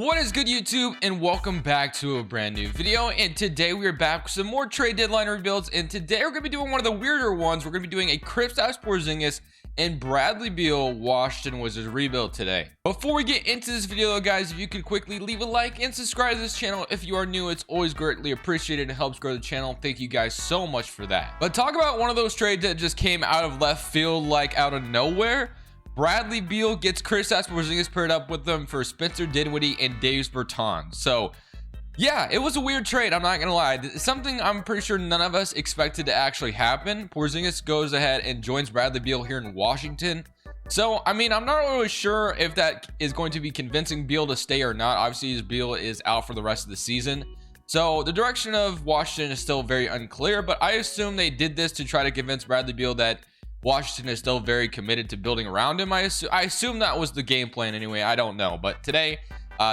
What is good, YouTube, and welcome back to a brand new video. And today we are back with some more trade deadline rebuilds, and today we're going to be doing one of the weirder ones. We're going to be doing a Kristaps Porzingis and Bradley Beal Washington Wizards rebuild today. Before we get into this video though, guys, if you could quickly leave a like and subscribe to this channel if you are new, it's always greatly appreciated and helps grow the channel. Thank you guys so much for that. But talk about one of those trades that just came out of left field, like out of nowhere. Bradley Beal gets Kristaps Porzingis paired up with them for Spencer Dinwiddie and Davis Bertans. So yeah, it was a weird trade, I'm not gonna lie. It's something I'm pretty sure none of us expected to actually happen. Porzingis goes ahead and joins Bradley Beal here in Washington. So I mean, I'm not really sure if that is going to be convincing Beal to stay or not. Obviously Beal is out for the rest of the season, so the direction of Washington is still very unclear, but I assume they did this to try to convince Bradley Beal that Washington is still very committed to building around him. I assume that was the game plan anyway. I don't know, but today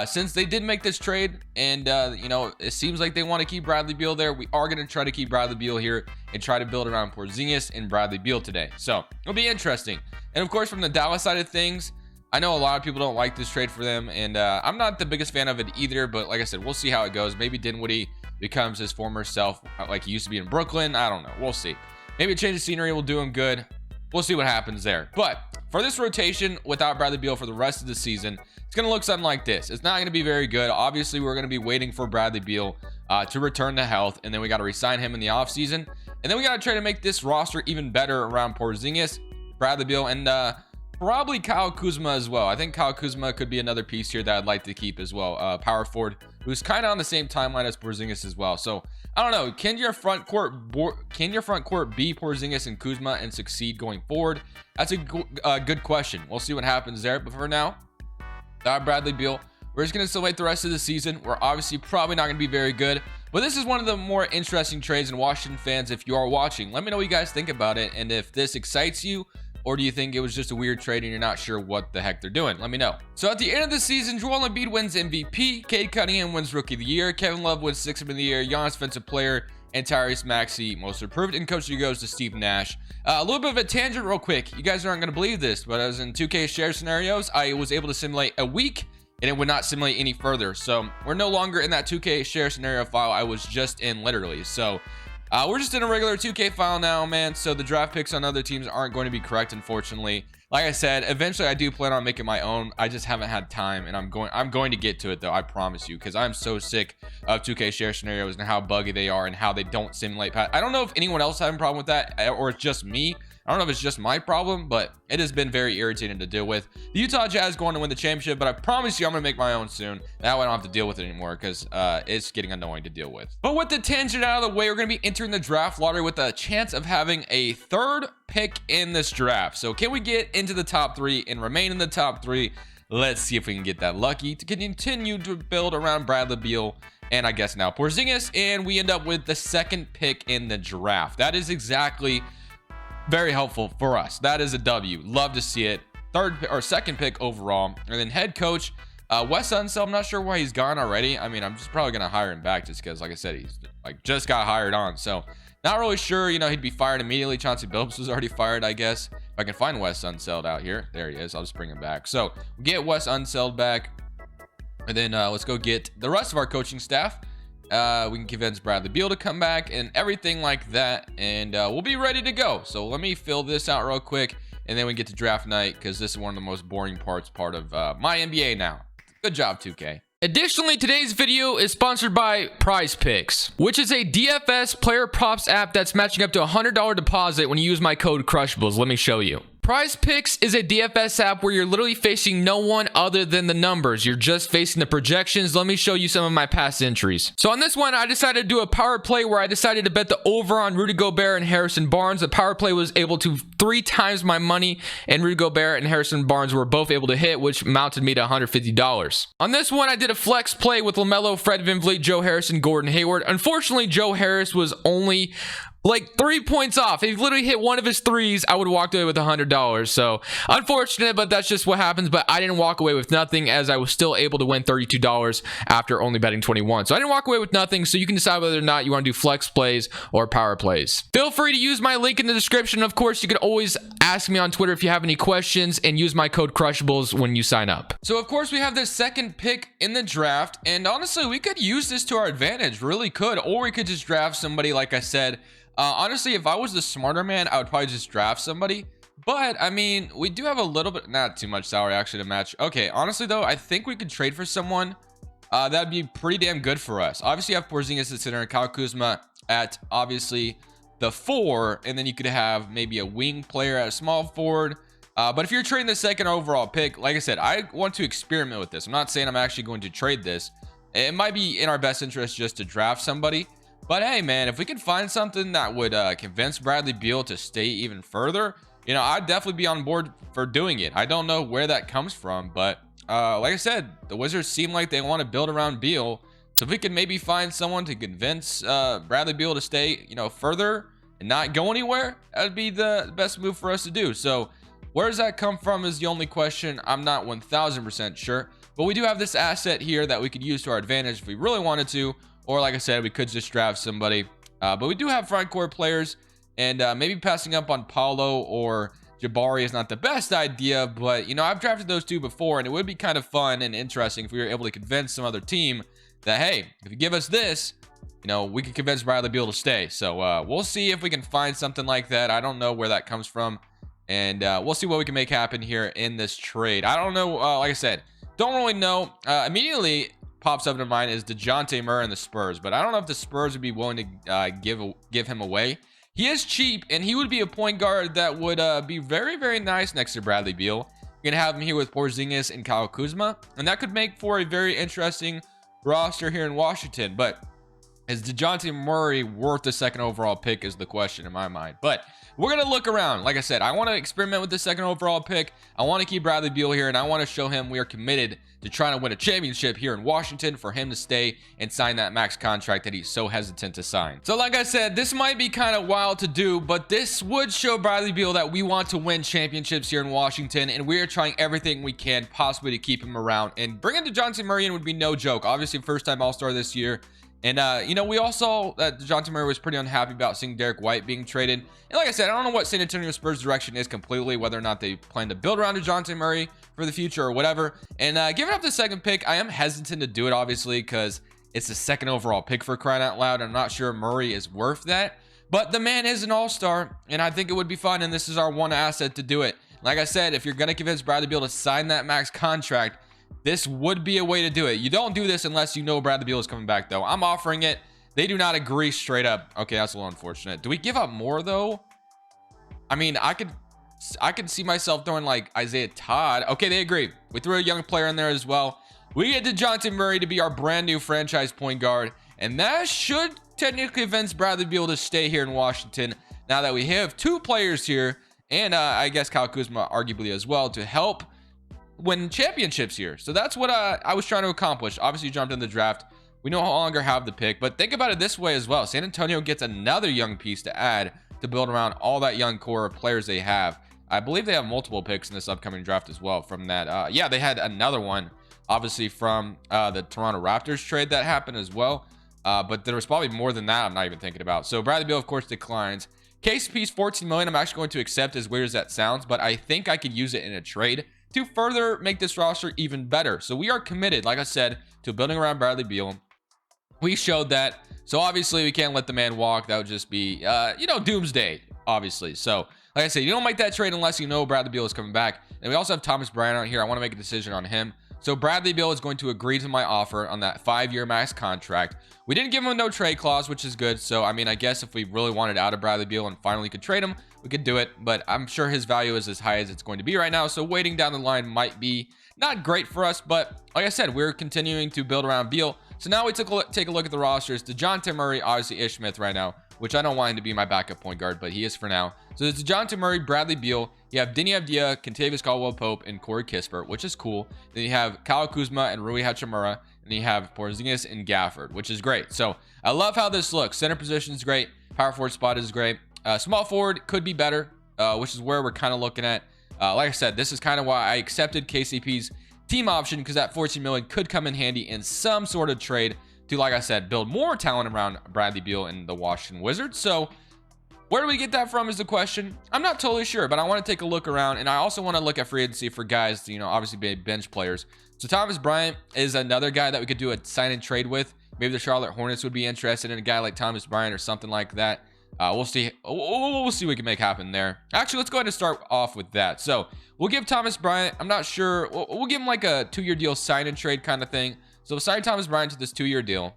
since they did make this trade and you know, it seems like they want to keep Bradley Beal there, we are going to try to keep Bradley Beal here and try to build around Porzingis and Bradley Beal today. So it'll be interesting. And of course, from the Dallas side of things, I know a lot of people don't like this trade for them, and I'm not the biggest fan of it either, but like I said, we'll see how it goes. Maybe Dinwiddie becomes his former self like he used to be in Brooklyn. I don't know, we'll see. Maybe a change of scenery will do him good. We'll see what happens there. But for this rotation without Bradley Beal for the rest of the season, it's going to look something like this. It's not going to be very good. Obviously, we're going to be waiting for Bradley Beal to return to health, and then we got to re-sign him in the offseason. And then we got to try to make this roster even better around Porzingis, Bradley Beal, and probably Kyle Kuzma as well. I think Kyle Kuzma could be another piece here that I'd like to keep as well. Power forward, who's kind of on the same timeline as Porzingis as well. So I don't know. Can your front court be Porzingis and Kuzma and succeed going forward? That's a good question. We'll see what happens there. But for now, Bradley Beal, we're just going to still wait the rest of the season. We're obviously probably not going to be very good, but this is one of the more interesting trades. And Washington fans, if you are watching, let me know what you guys think about it, and if this excites you, or do you think it was just a weird trade and you're not sure what the heck they're doing? Let me know. So at the end of the season, Joel Embiid wins MVP, Cade Cunningham wins Rookie of the Year, Kevin Love wins Sixth Man of the Year, Giannis Defensive Player, and Tyrese Maxey Most Improved, and Coach of the Year goes to Steve Nash. A little bit of a tangent real quick. You guys aren't going to believe this, but as in 2K share scenarios, I was able to simulate a week, and it would not simulate any further. So we're no longer in that 2K share scenario file I was just in, literally. So we're just in a regular 2K file now, man. So the draft picks on other teams aren't going to be correct, unfortunately. Like I said, eventually I do plan on making my own. I just haven't had time, and I'm going to get to it though, I promise you, because I'm so sick of 2K share scenarios and how buggy they are and how they don't simulate. I don't know if anyone else having a problem with that, or it's just me. I don't know if it's just my problem, but it has been very irritating to deal with. The Utah Jazz going to win the championship, but I promise you I'm going to make my own soon. That way I don't have to deal with it anymore, because it's getting annoying to deal with. But with the tangent out of the way, we're going to be entering the draft lottery with a chance of having a third pick in this draft. So can we get into the top 3 and remain in the top 3? Let's see if we can get that lucky to continue to build around Bradley Beal and I guess now Porzingis, and we end up with the second pick in the draft. That is exactly very helpful for us. That is a W. Love to see it. Second pick overall. And then head coach Wes Unseld. I'm not sure why he's gone already. I mean, I'm just probably gonna hire him back just because, like I said, he's like just got hired on. So not really sure, you know, he'd be fired immediately. Chauncey Billups was already fired, I guess. If I can find Wes Unseld out here, there he is. I'll just bring him back. So we get Wes Unseld back, and then let's go get the rest of our coaching staff. We can convince Bradley Beal to come back and everything like that, and we'll be ready to go. So let me fill this out real quick, and then we get to draft night, because this is one of the most boring part of my NBA now. Good job, 2K. Additionally, today's video is sponsored by Prize Picks, which is a DFS player props app that's matching up to a $100 deposit when you use my code Crushables. Let me show you. Prize Picks is a DFS app where you're literally facing no one other than the numbers. You're just facing the projections. Let me show you some of my past entries. So on this one, I decided to do a power play where I decided to bet the over on Rudy Gobert and Harrison Barnes. The power play was able to 3 times my money, and Rudy Gobert and Harrison Barnes were both able to hit, which mounted me to $150. On this one, I did a flex play with LaMelo, Fred VanVleet, Joe Harris, and Gordon Hayward. Unfortunately, Joe Harris was only like 3 points off. If he literally hit one of his threes, I would have walked away with $100. So unfortunate, but that's just what happens. But I didn't walk away with nothing, as I was still able to win $32 after only betting 21. So I didn't walk away with nothing. So you can decide whether or not you want to do flex plays or power plays. Feel free to use my link in the description. Of course, you can always ask me on Twitter if you have any questions, and use my code Crushables when you sign up. So of course, we have this second pick in the draft, and honestly, we could use this to our advantage, really could, or we could just draft somebody. Like I said, honestly, if I was the smarter man, I would probably just draft somebody. But I mean, we do have a little bit, not too much salary actually to match. Okay, honestly though, I think we could trade for someone that'd be pretty damn good for us. Obviously, you have Porzingis at center and Kyle Kuzma at obviously the 4, and then you could have maybe a wing player at a small forward. But if you're trading the second overall pick, like I said, I want to experiment with this. I'm not saying I'm actually going to trade this. It might be in our best interest just to draft somebody. But hey, man, if we could find something that would convince Bradley Beal to stay even further, you know, I'd definitely be on board for doing it. I don't know where that comes from, but like I said, the Wizards seem like they want to build around Beal. So if we could maybe find someone to convince Bradley Beal to stay, you know, further and not go anywhere, that'd be the best move for us to do. So where does that come from is the only question. I'm not 1000% sure, but we do have this asset here that we could use to our advantage if we really wanted to. Or like I said, we could just draft somebody. But we do have front court players, and maybe passing up on Paulo or Jabari is not the best idea. But, you know, I've drafted those two before, and it would be kind of fun and interesting if we were able to convince some other team that, hey, if you give us this, you know, we can convince Bradley Beal to stay. So we'll see if we can find something like that. I don't know where that comes from. And we'll see what we can make happen here in this trade. I don't know. Like I said, don't really know. Immediately pops up in mind is DeJounte Murray and the Spurs, but I don't know if the Spurs would be willing to give him away. He is cheap, and he would be a point guard that would be very, very nice next to Bradley Beal. You're gonna have him here with Porzingis and Kyle Kuzma, and that could make for a very interesting roster here in Washington. But is DeJounte Murray worth the second overall pick is the question in my mind. But we're going to look around. Like I said, I want to experiment with the second overall pick. I want to keep Bradley Beal here, and I want to show him we are committed to trying to win a championship here in Washington for him to stay and sign that max contract that he's so hesitant to sign. So like I said, this might be kind of wild to do, but this would show Bradley Beal that we want to win championships here in Washington, and we are trying everything we can possibly to keep him around. And bringing DeJounte Murray in would be no joke. Obviously, first-time All-Star this year. And, you know, we all saw that DeJounte Murray was pretty unhappy about seeing Derek White being traded. And like I said, I don't know what San Antonio Spurs' direction is completely, whether or not they plan to build around DeJounte Murray for the future or whatever. And giving up the second pick, I am hesitant to do it, obviously, because it's the second overall pick for crying out loud. I'm not sure Murray is worth that. But the man is an all-star, and I think it would be fun, and this is our one asset to do it. Like I said, if you're going to convince Bradley Beal to sign that max contract, this would be a way to do it. You don't do this unless you know Bradley Beal is coming back, though. I'm offering it. They do not agree straight up. Okay, that's a little unfortunate. Do we give up more, though? I mean, I could see myself throwing, like, Isaiah Todd. Okay, they agree. We threw a young player in there as well. We get DeJounte Murray to be our brand new franchise point guard, and that should technically convince Bradley Beal to stay here in Washington now that we have two players here, and I guess Kyle Kuzma arguably as well, to help win championships here. So that's what I was trying to accomplish. Obviously, jumped in the draft. We no longer have the pick, but think about it this way as well. San Antonio gets another young piece to add to build around all that young core of players they have. I believe they have multiple picks in this upcoming draft as well from that. Yeah, they had another one, obviously, from the Toronto Raptors trade that happened as well. But there was probably more than that I'm not even thinking about. So Bradley Beal, of course, declines. KCP's $14 million I'm actually going to accept, as weird as that sounds, but I think I could use it in a trade to further make this roster even better. So we are committed, like I said, to building around Bradley Beal. We showed that. So obviously we can't let the man walk. That would just be, you know, doomsday, obviously. So like I said, you don't make that trade unless you know Bradley Beal is coming back. And we also have Thomas Bryant out here. I want to make a decision on him. So Bradley Beal is going to agree to my offer on that 5-year max contract. We didn't give him a no trade clause, which is good. So, I mean, I guess if we really wanted out of Bradley Beal and finally could trade him, we could do it. But I'm sure his value is as high as it's going to be right now. So waiting down the line might be not great for us. But like I said, we're continuing to build around Beal. So now we take a look at the rosters. DeJounte Murray, obviously Ish Smith right now, which I don't want him to be my backup point guard, but he is for now. So it's DeJounte Murray, Bradley Beal. You have Deni Avdija, Kentavious Caldwell-Pope, and Corey Kispert, which is cool. Then you have Kyle Kuzma and Rui Hachimura. And then you have Porzingis and Gafford, which is great. So I love how this looks. Center position is great. Power forward spot is great. Small forward could be better, which is where we're kind of looking at. Like I said, this is kind of why I accepted KCP's team option, because that 14 million could come in handy in some sort of trade to, like I said, build more talent around Bradley Beal and the Washington Wizards. So where do we get that from is the question. I'm not totally sure, but I want to take a look around, and I also want to look at free agency for guys, you know, obviously be bench players. So Thomas Bryant is another guy that we could do a sign and trade with. Maybe the Charlotte Hornets would be interested in a guy like Thomas Bryant or something like that. We'll see. We'll see what we can make happen there. Actually, let's go ahead and start off with that. So we'll give Thomas Bryant, I'm not sure, we'll give him like a 2-year deal sign and trade kind of thing. So we'll sign Thomas Bryant to this 2-year deal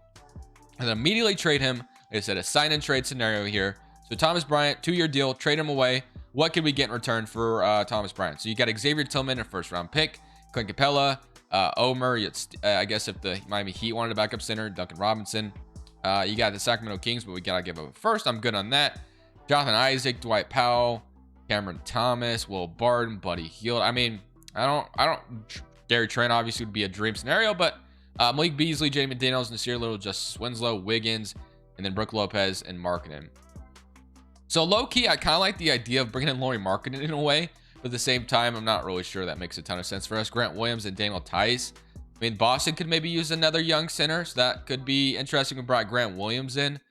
and then immediately trade him. Like I said, a sign and trade scenario here. So Thomas Bryant, 2-year deal, trade him away. What could we get in return for Thomas Bryant? So you got Xavier Tillman, a first-round pick, Clint Capella, Omer. I guess if the Miami Heat wanted a backup center, Duncan Robinson. You got the Sacramento Kings, but we gotta give up a first. I'm good on that. Jonathan Isaac, Dwight Powell, Cameron Thomas, Will Barton, Buddy Hield. I mean, I don't. Gary Trent obviously would be a dream scenario, but Malik Beasley, Jamie McDaniels, Nasir Little, Justice Winslow, Wiggins, and then Brook Lopez and Markkanen. So low key, I kind of like the idea of bringing in Lauri Markkanen in a way, but at the same time, I'm not really sure that makes a ton of sense for us. Grant Williams and Daniel Tice. I mean, Boston could maybe use another young center, so that could be interesting. We brought Grant Williams in,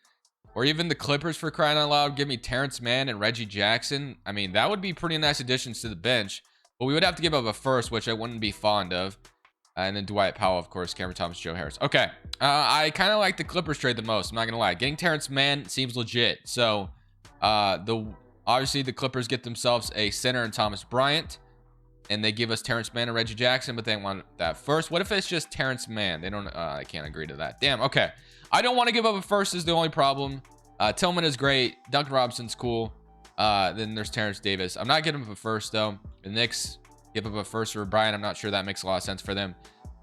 or even the Clippers, for crying out loud. Give me Terrence Mann and Reggie Jackson. I mean, that would be pretty nice additions to the bench, but we would have to give up a first, which I wouldn't be fond of. And then Dwight Powell, of course, Cameron Thomas, Joe Harris. Okay, I kind of like the Clippers trade the most. I'm not gonna lie. Getting Terrence Mann seems legit. So, obviously the Clippers get themselves a center in Thomas Bryant, and they give us Terrence Mann and Reggie Jackson, but they want that first. What if it's just Terrence Mann? They don't. I can't agree to that. Damn. Okay, I don't want to give up a first. Is the only problem. Tillman is great. Duncan Robinson's cool. Then there's Terrence Davis. I'm not giving up a first though. The Knicks give up a first for Bryant. I'm not sure that makes a lot of sense for them.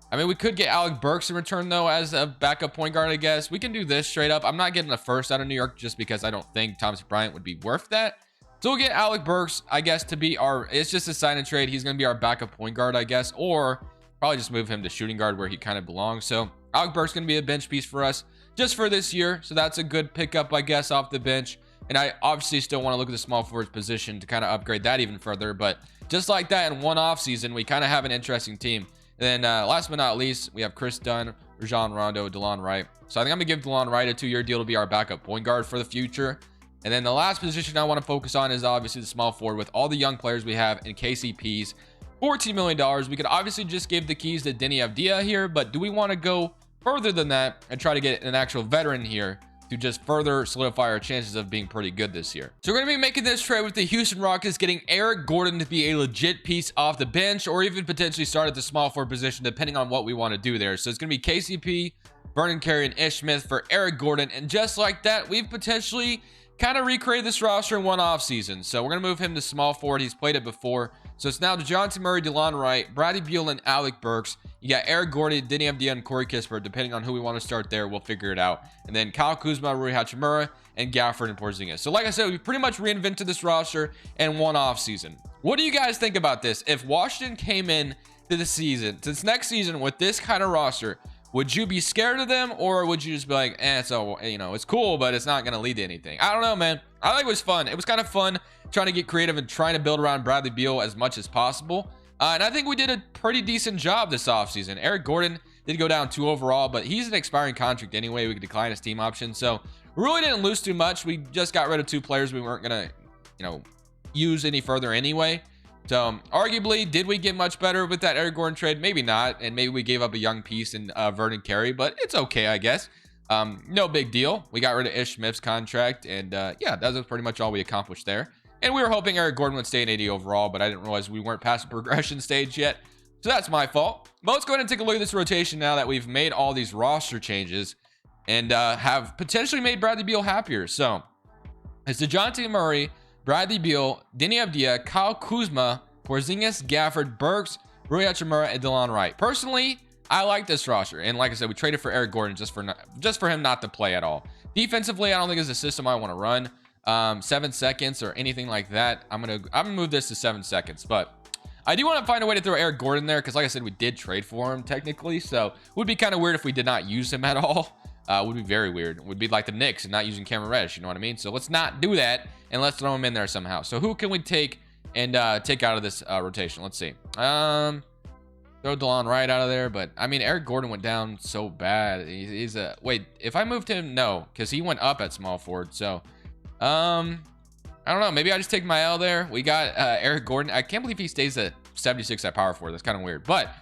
I mean, we could get Alec Burks in return though as a backup point guard. I guess we can do this straight up. I'm not getting a first out of New York just because I don't think Thomas Bryant would be worth that. So we'll get Alec Burks, I guess, to be our, it's just a sign and trade. He's going to be our backup point guard, I guess, or probably just move him to shooting guard where he kind of belongs. So Alec Burks going to be a bench piece for us just for this year. So that's a good pickup, I guess, off the bench. And I obviously still want to look at the small forward position to kind of upgrade that even further. But just like that, in one off season, we kind of have an interesting team. And then last but not least, we have Chris Dunn, Rajon Rondo, DeLon Wright. So I think I'm going to give DeLon Wright a 2-year deal to be our backup point guard for the future. And then the last position I want to focus on is obviously the small forward with all the young players we have in KCP's $14 million. We could obviously just give the keys to Denny Avdia here, but do we want to go further than that and try to get an actual veteran here to just further solidify our chances of being pretty good this year? So we're going to be making this trade with the Houston Rockets, getting Eric Gordon to be a legit piece off the bench, or even potentially start at the small forward position, depending on what we want to do there. So it's going to be KCP, Vernon Carey, and Ish Smith for Eric Gordon. And just like that, we've potentially kind of recreated this roster in one off season. So we're going to move him to small forward. He's played it before. So it's now DeJounte Murray, DeLon Wright, Bradley Beal, and Alec Burks. You got Eric Gordon, Denny Avdia, and Corey Kispert. Depending on who we want to start there, we'll figure it out. And then Kyle Kuzma, Rui Hachimura, and Gafford and Porzingis. So like I said, we pretty much reinvented this roster in one off season. What do you guys think about this? If Washington came in to the season, to this next season with this kind of roster, would you be scared of them, or would you just be like, so, you know, it's cool, but it's not going to lead to anything? I don't know, man. I think it was fun. It was kind of fun trying to get creative and trying to build around Bradley Beal as much as possible. And I think we did a pretty decent job this offseason. Eric Gordon did go down 2 overall, but he's an expiring contract anyway. We could decline his team option. So we really didn't lose too much. We just got rid of 2 players we weren't going to, you know, use any further anyway. So arguably, did we get much better with that Eric Gordon trade? Maybe not. And maybe we gave up a young piece in Vernon Carey, but it's okay, I guess. No big deal. We got rid of Ish Smith's contract, and yeah, that was pretty much all we accomplished there. And we were hoping Eric Gordon would stay in 80 overall, but I didn't realize we weren't past the progression stage yet. So that's my fault. But let's go ahead and take a look at this rotation now that we've made all these roster changes and have potentially made Bradley Beal happier. So it's DeJounte Murray, Bradley Beal, Denny Avdia, Kyle Kuzma, Porzingis, Gafford, Burks, Rui Hachimura, and DeLon Wright. Personally, I like this roster, and like I said, we traded for Eric Gordon just for him not to play at all. Defensively, I don't think it's a system I want to run. 7 seconds or anything like that. I'm gonna move this to 7 seconds, but I do want to find a way to throw Eric Gordon there because, like I said, we did trade for him technically, so it would be kind of weird if we did not use him at all. would be very weird. It would be like the Knicks and not using Cameron Reddish, you know what I mean? So let's not do that, and let's throw him in there somehow. So who can we take and take out of this rotation? Let's see. Throw DeLon Wright out of there, but I mean, Eric Gordon went down so bad. He's a wait. If I moved him, no, because he went up at small forward. So, I don't know. Maybe I just take my L there. We got Eric Gordon. I can't believe he stays at 76 at power forward. That's kind of weird. But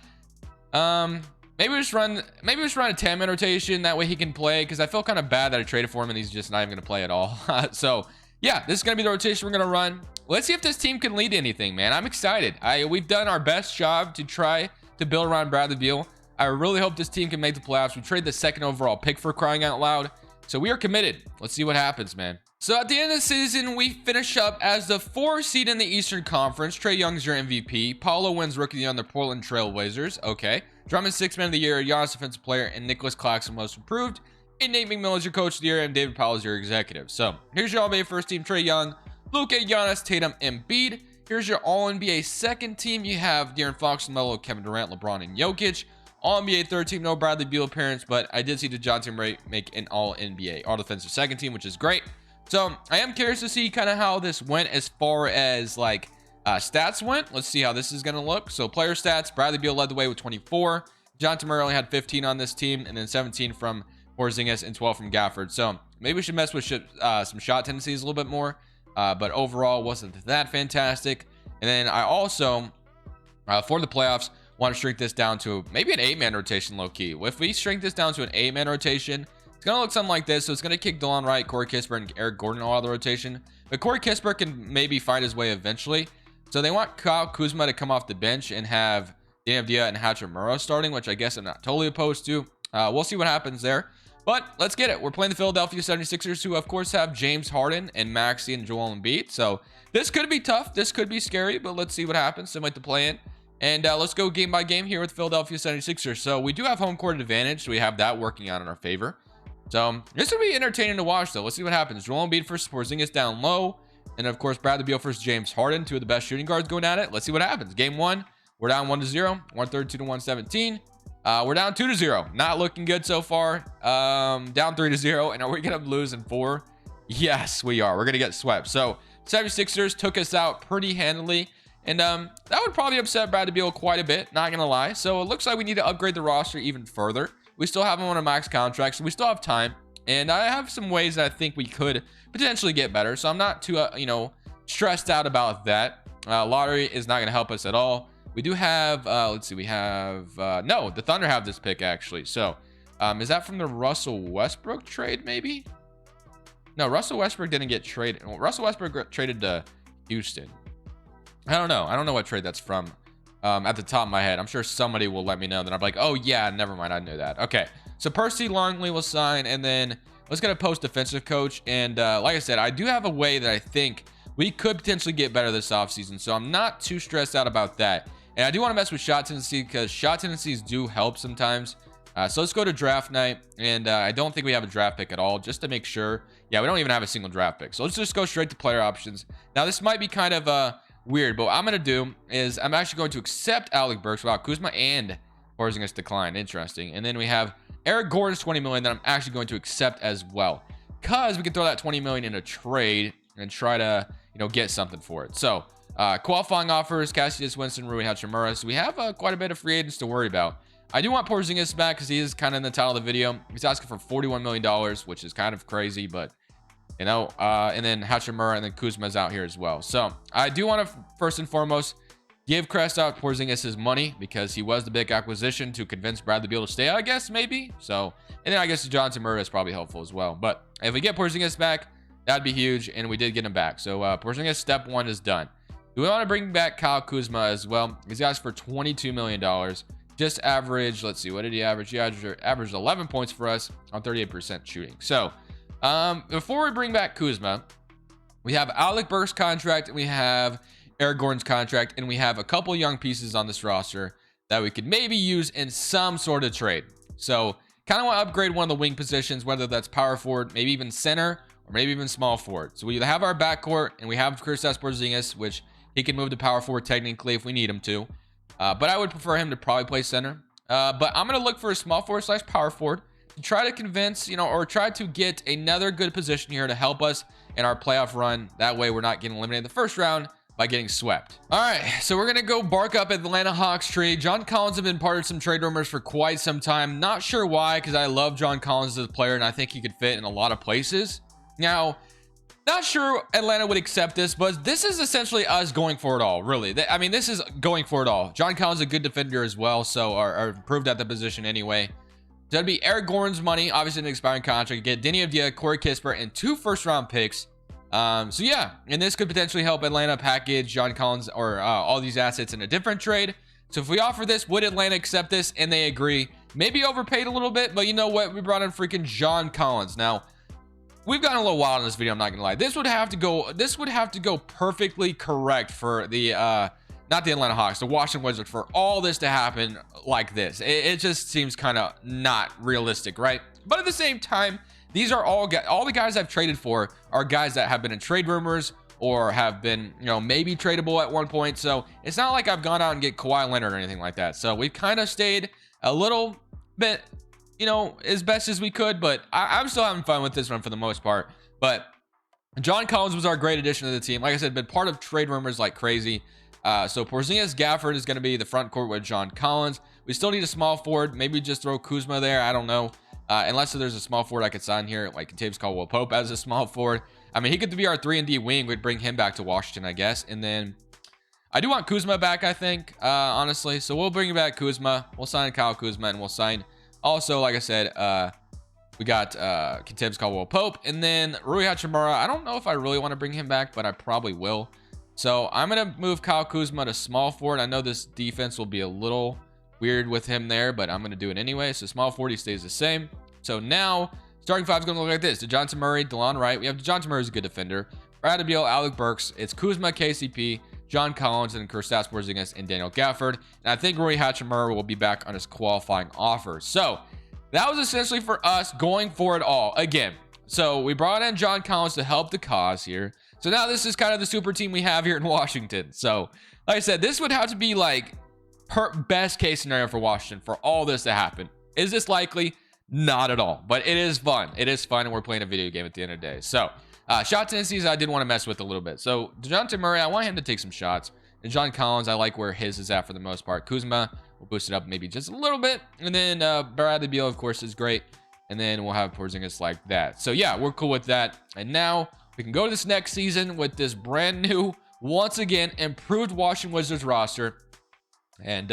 maybe we just run a 10-man rotation. That way he can play, because I feel kind of bad that I traded for him and he's just not even going to play at all. So yeah, this is going to be the rotation we're going to run. Let's see if this team can lead to anything, man. I'm excited. We've done our best job to try to build around Bradley Beal. I really hope this team can make the playoffs. We traded the 2nd overall pick, for crying out loud. So we are committed. Let's see what happens, man. So at the end of the season, we finish up as the 4th seed in the Eastern Conference. Trae Young's your MVP. Paulo wins Rookie of the Year on the Portland Trail Blazers. Okay. Drummond 6th Man of the Year. Giannis Defensive Player. And Nicholas Claxton Most Improved. And Nate McMillan is your Coach of the Year. And David Powell is your Executive. So here's your All-NBA first team. Trae Young, Luka, Giannis, Tatum, Embiid. Here's your All-NBA second team. You have De'Aaron Fox, Melo, Kevin Durant, LeBron, and Jokic. All-NBA third team, no Bradley Beal appearance, but I did see DeJounte Murray make an All-NBA, All-Defensive second team, which is great. So I am curious to see kind of how this went as far as like stats went. Let's see how this is going to look. So player stats, Bradley Beal led the way with 24. DeJounte Murray only had 15 on this team, and then 17 from Porzingis and 12 from Gafford. So maybe we should mess with some shot tendencies a little bit more. But overall wasn't that fantastic. And then I also, for the playoffs, want to shrink this down to maybe an 8-man rotation low-key. If we shrink this down to an 8-man rotation, it's going to look something like this. So it's going to kick DeLon Wright, Corey Kispert, and Eric Gordon all out of the rotation. But Corey Kispert can maybe find his way eventually. So they want Kyle Kuzma to come off the bench and have Dan Avdija and Hachimura starting, which I guess I'm not totally opposed to. We'll see what happens there. But let's get it. We're playing the Philadelphia 76ers, who, of course, have James Harden and Maxey and Joel Embiid. So this could be tough. This could be scary, but let's see what happens. They might to play in. And let's go game by game here with Philadelphia 76ers. So we do have home court advantage. So we have that working out in our favor. So this will be entertaining to watch, though. Let's see what happens. Joel Embiid versus Porzingis down low. And, of course, Bradley Beal versus James Harden, 2 of the best shooting guards going at it. Let's see what happens. Game 1, we're down 1-0. 132-117. We're down 2-0. Not looking good so far. Down 3-0. And are we going to lose in 4? Yes, we are. We're going to get swept. So 76ers took us out pretty handily. And that would probably upset Bradley Beal quite a bit. Not going to lie. So it looks like we need to upgrade the roster even further. We still have him on a max contract, so we still have time. And I have some ways that I think we could potentially get better. So I'm not too, stressed out about that. Lottery is not going to help us at all. We do have, let's see, we have, no, the Thunder have this pick, actually. So, is that from the Russell Westbrook trade, maybe? No, Russell Westbrook didn't get traded. Well, Russell Westbrook got traded to Houston. I don't know. I don't know what trade that's from at the top of my head. I'm sure somebody will let me know. Then I'm like, oh, yeah, never mind. I knew that. Okay, so Percy Longley will sign, and then let's get a post defensive coach. And like I said, I do have a way that I think we could potentially get better this offseason. So I'm not too stressed out about that. And I do want to mess with shot tendency, because shot tendencies do help sometimes. So let's go to draft night. And I don't think we have a draft pick at all, just to make sure. Yeah, we don't even have a single draft pick. So let's just go straight to player options. Now, this might be kind of weird, but what I'm going to do is I'm actually going to accept Alec Burks. Wow, Kuzma and Porzingis declined. Interesting. And then we have Eric Gordon's $20 million that I'm actually going to accept as well, because we can throw that $20 million in a trade and try to, get something for it. So, qualifying offers, Cassius Winston, Rui Hachimura. So we have quite a bit of free agents to worry about. I do want Porzingis back, because he is kind of in the title of the video. He's asking for $41 million, which is kind of crazy, but and then Hachimura and then Kuzma's out here as well. So I do want to first and foremost give Kristaps Porzingis his money, because he was the big acquisition to convince Bradley Beal to stay, I guess, maybe. So, and then I guess DeJounte Murray is probably helpful as well. But if we get Porzingis back, that'd be huge, and we did get him back. So Porzingis step 1 is done. Do we want to bring back Kyle Kuzma as well? He's asked for $22 million. Just average, let's see, what did he average? He averaged 11 points for us on 38% shooting. So before we bring back Kuzma, we have Alec Burks' contract, and we have Eric Gordon's contract, and we have a couple young pieces on this roster that we could maybe use in some sort of trade. So kind of want to upgrade one of the wing positions, whether that's power forward, maybe even center, or maybe even small forward. So we have our backcourt, and we have Kristaps Porzingis, which he can move to power forward technically if we need him to. But I would prefer him to probably play center. But I'm going to look for a small forward / power forward to try to convince, or try to get another good position here to help us in our playoff run. That way we're not getting eliminated in the first round by getting swept. All right, so we're gonna go bark up Atlanta Hawks trade. John Collins have been part of some trade rumors for quite some time. Not sure why, because I love John Collins as a player and I think he could fit in a lot of places. Now, not sure Atlanta would accept this, but this is essentially us going for it all, really. I mean, this is going for it all. John Collins is a good defender as well, so are improved at the position anyway. So that'd be Eric Gordon's money, obviously an expiring contract. Get Denny Avdia, Corey Kispert, and 2 first-round picks. So yeah, and this could potentially help Atlanta package John Collins or all these assets in a different trade. So if we offer this, would Atlanta accept this? And they agree. Maybe overpaid a little bit, but you know what? We brought in freaking John Collins. Now, we've gotten a little wild in this video, I'm not gonna lie. This would have to go perfectly correct for the not the Atlanta Hawks, the Washington Wizards, for all this to happen like this. It just seems kind of not realistic, right? But at the same time, these are all the guys I've traded for are guys that have been in trade rumors or have been, maybe tradable at one point. So it's not like I've gone out and get Kawhi Leonard or anything like that. So we've kind of stayed a little bit, as best as we could, but I'm still having fun with this one for the most part. But John Collins was our great addition to the team. Like I said, been part of trade rumors like crazy. So Porzingis, Gafford is going to be the front court with John Collins. We still need a small forward. Maybe just throw Kuzma there. I don't know. Unless there's a small forward I could sign here, like Taves Caldwell Pope as a small forward. I mean, he could be our 3-and-D wing. We'd bring him back to Washington, I guess. And then I do want Kuzma back, I think, honestly. So we'll bring back Kuzma. We'll sign Kyle Kuzma, and we'll sign also, like I said, we got Taves Caldwell Pope, and then Rui Hachimura. I don't know if I really want to bring him back, but I probably will. So I'm going to move Kyle Kuzma to small forward. I know this defense will be a little weird with him there, but I'm going to do it anyway. So small 40 stays the same. So now starting five is going to look like this: DeJounte Murray, DeLon Wright. We have DeJounte Murray is a good defender. Bradley Beal, Alec Burks. It's Kuzma, KCP, John Collins, and Kristaps Porzingis and Daniel Gafford. And I think Rui Hachimura will be back on his qualifying offer. So that was essentially for us going for it all again. So we brought in John Collins to help the cause here. So now this is kind of the super team we have here in Washington. So like I said, this would have to be like best case scenario for Washington for all this to happen. Is this likely? Not at all, but it is fun. It is fun, and we're playing a video game at the end of the day. So shot tendencies I did want to mess with a little bit. So DeJounte Murray, I want him to take some shots. And John Collins, I like where his is at for the most part. Kuzma, we'll boost it up maybe just a little bit. And then Bradley Beal, of course, is great. And then we'll have Porzingis like that. So yeah, we're cool with that. And now we can go to this next season with this brand new, once again, improved Washington Wizards roster. And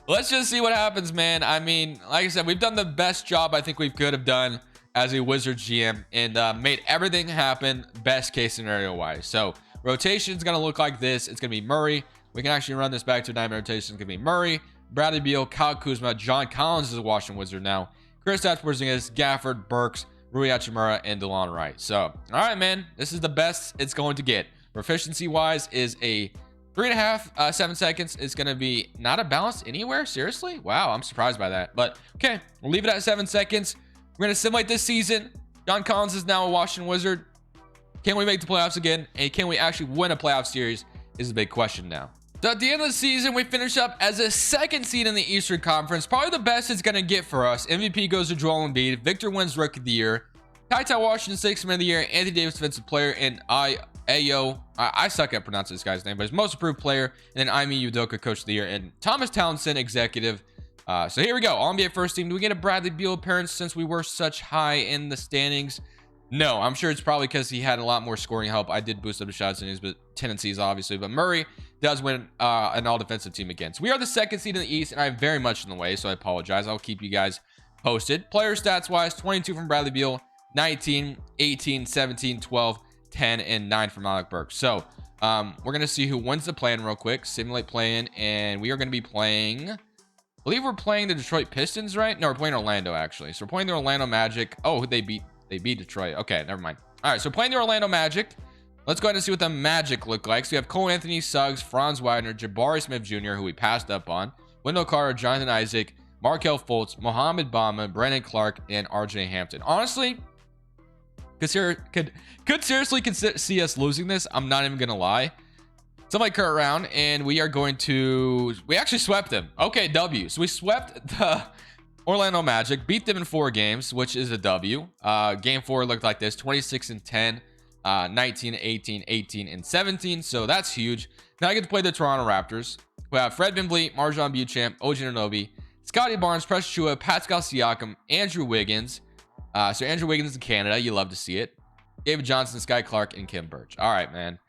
let's just see what happens, man. I mean, like I said, we've done the best job I think we could have done as a Wizards GM and made everything happen best case scenario wise. So rotation is going to look like this. It's going to be Murray. We can actually run this back to a diamond rotation. It's going to be Murray, Bradley Beal, Kyle Kuzma, John Collins is a Washington Wizard now, Kristaps Porzingis, Gafford, Burks, Rui Hachimura, and DeLon Wright. So, all right, man, this is the best it's going to get. Proficiency wise is a 3.5, 7 seconds. It's going to be not a balance anywhere. Seriously? Wow, I'm surprised by that. But okay, we'll leave it at 7 seconds. We're going to simulate this season. John Collins is now a Washington Wizard. Can we make the playoffs again? And can we actually win a playoff series is a big question now. So at the end of the season, we finish up as a 2nd seed in the Eastern Conference. Probably the best it's going to get for us. MVP goes to Joel Embiid. Victor wins Rookie of the Year. Ty Washington, 6th Man of the Year. Anthony Davis, Defensive Player. And I suck at pronouncing this guy's name, but his Most Improved Player. And then Ime Udoka, Coach of the Year. And Thomas Townsend, Executive. So here we go. All-NBA First Team. Do we get a Bradley Beal appearance since we were such high in the standings? No, I'm sure it's probably because he had a lot more scoring help. I did boost up the shots and his tendencies, obviously. But Murray does win an all-defensive team again. So we are the 2nd seed in the East, and I'm very much in the way, so I apologize. I'll keep you guys posted. Player stats-wise, 22 from Bradley Beal, 19, 18, 17, 12, 10, and 9 from Alec Burks. So we're going to see who wins the play-in real quick. Simulate play-in, and we are going to be playing... I believe we're playing the Detroit Pistons, right? No, we're playing Orlando, actually. So we're playing the Orlando Magic. Oh, they beat Detroit. Okay, never mind. All right, so playing the Orlando Magic. Let's go ahead and see what the Magic look like. So we have Cole Anthony, Suggs, Franz Wagner, Jabari Smith Jr., who we passed up on, Wendell Carter, Jonathan Isaac, Markelle Fultz, Mohamed Bama, Brandon Clark, and RJ Hampton. Honestly, could seriously see us losing this. I'm not even going to lie. Somebody Kurt round, and we are going to... We actually swept them. Okay, W. So we swept the Orlando Magic beat them in 4 games, which is a W. Game 4 looked like this: 26-10, 19-18, 18-17. So that's huge. Now I get to play the Toronto Raptors. We have Fred VanVleet, Marjon Beauchamp, OG Anunoby, Scotty Barnes, Precious Achiuwa, Pascal Siakam, Andrew Wiggins. So Andrew Wiggins in Canada, you love to see it. David Johnson, Sky Clark, and Kim Birch. All right, man.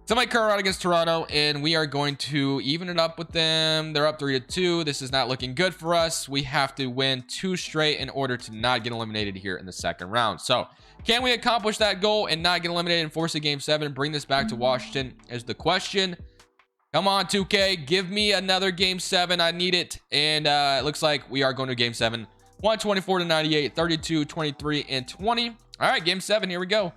Somebody curl out against Toronto, and we are going to even it up with them. They're up 3-2. This is not looking good for us. We have to win 2 straight in order to not get eliminated here in the second round. So can we accomplish that goal and not get eliminated and force a game 7? Bring this back to Washington is the question. Come on, 2K. Give me another game 7. I need it. And it looks like we are going to game 7. 124-98, 32, 23, and 20. All right, game 7. Here we go.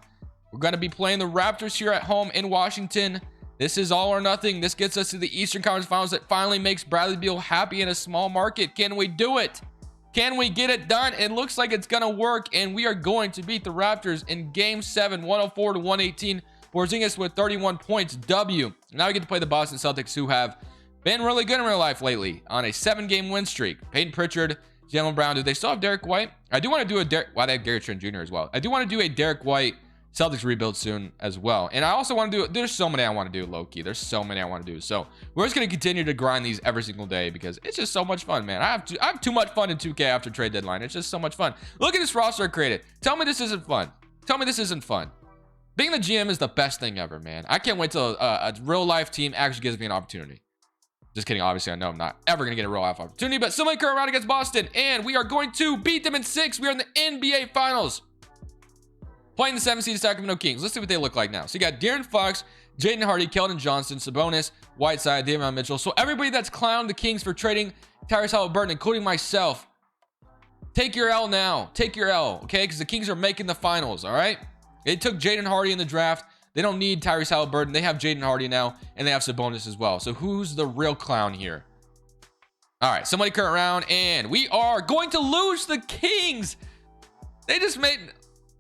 We're going to be playing the Raptors here at home in Washington. This is all or nothing. This gets us to the Eastern Conference Finals. That finally makes Bradley Beal happy in a small market. Can we do it? Can we get it done? It looks like it's going to work, and we are going to beat the Raptors in game 7, 104-118. Porzingis with 31 points. W. Now we get to play the Boston Celtics, who have been really good in real life lately on a 7-game win streak. Peyton Pritchard, Jaylen Brown. Do they still have Derek White? I do want to do a Derek. Well, they have Gary Trent Jr. as well. I do want to do a Derek White Celtics rebuild soon as well. And I also want to do, there's so many I want to do, low-key. There's so many I want to do. So we're just going to continue to grind these every single day because it's just so much fun, man. I have too much fun in 2K after trade deadline. It's just so much fun. Look at this roster I created. Tell me this isn't fun. Tell me this isn't fun. Being the GM is the best thing ever, man. I can't wait till a real-life team actually gives me an opportunity. Just kidding. Obviously, I know I'm not ever going to get a real-life opportunity, but somebody curl around against Boston, and we are going to beat them in 6. We are in the NBA Finals. Playing the 7 seed Sacramento Kings. Let's see what they look like now. So you got De'Aaron Fox, Jaden Hardy, Keldon Johnson, Sabonis, Whiteside, Davion Mitchell. So everybody that's clowned the Kings for trading Tyrese Haliburton, including myself, take your L now. Take your L, okay? Because the Kings are making the finals, all right? They took Jaden Hardy in the draft. They don't need Tyrese Haliburton. They have Jaden Hardy now, and they have Sabonis as well. So who's the real clown here? All right, somebody curl around, and we are going to lose the Kings. They just made...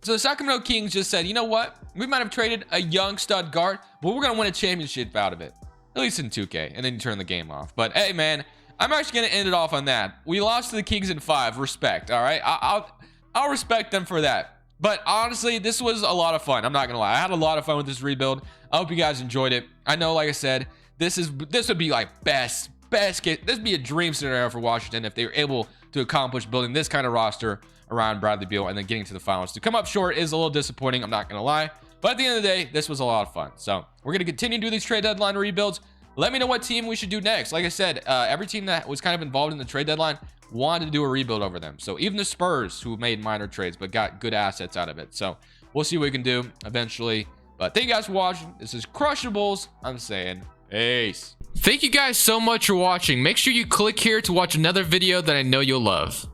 So the Sacramento Kings just said, you know what? We might have traded a young stud guard, but we're going to win a championship out of it. At least in 2K. And then you turn the game off. But hey, man, I'm actually going to end it off on that. We lost to the Kings in 5. Respect, all right? I'll respect them for that. But honestly, this was a lot of fun. I'm not going to lie. I had a lot of fun with this rebuild. I hope you guys enjoyed it. I know, like I said, this would be like best case. This would be a dream scenario for Washington if they were able to accomplish building this kind of roster around Bradley Beal and then getting to the finals. To come up short is a little disappointing, I'm not gonna lie, but at the end of the day, this was a lot of fun. So we're gonna continue to do these trade deadline rebuilds. Let me know what team we should do next. Like I said, every team that was kind of involved in the trade deadline wanted to do a rebuild over them. So even the Spurs, who made minor trades but got good assets out of it. So we'll see what we can do eventually. But thank you guys for watching. This is Crushables. I'm saying peace. Thank you guys so much for watching. Make sure you click here to watch another video that I know you'll love.